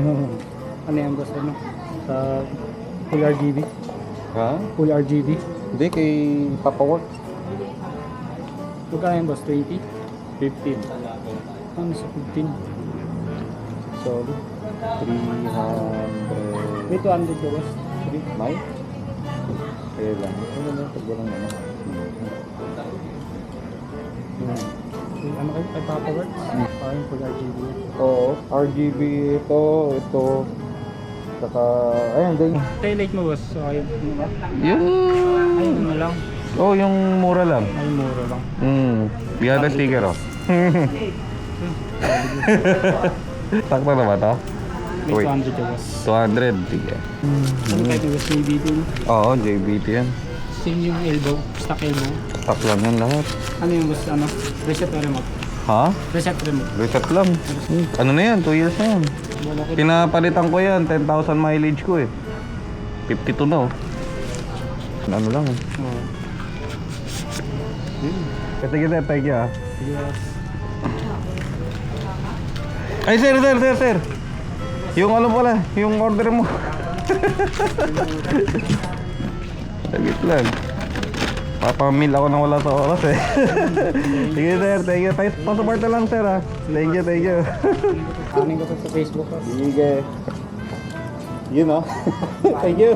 Ano yan boss? Ano? Sa full RGB? Ha? Full RGB? Hindi, kay Papa Work. Magkano yan boss? 20? 15. Ano sa 15? Solid. 300. May 200 ka boss? May? Kaya lang. Ano na, pag walang ano. Ano kayo? Ay Papa Works? Parang full RGB. Oo, RGB ito. Saka, ayan, din. Taillight mo boss? So ayun. Yung... Ayun ano lang. Oh, yung mura lang. Ay mura lang. Bigyan na sticker, oh. Sakto na ba to? May Wait. 200 ka boss. 200, sige. Ano kayo boss? May dito no? Oo, JBT yan. Same yung elbow. Stock elbow. Stock lang yan lahat. Ano yung boss? Ano? Reset or remote? Ha? Reset remote. Reset lang. Ano na yan? 2 years na yan. Wala ko. Pinapalitan ko yan. 10,000 mileage ko eh. 52 na oh. Ano lang eh. Oh. Sige sir, thank you ah. Sige boss. Ay sir. Yung ano pala, yung order mo. Sagit lang. Papamil ako nang wala sa oras eh. Sige sir, thank you. Pa-support na lang sir ah. Thank you. Kanin ko to sa Facebook boss. Sige. Yun oh. Thank you.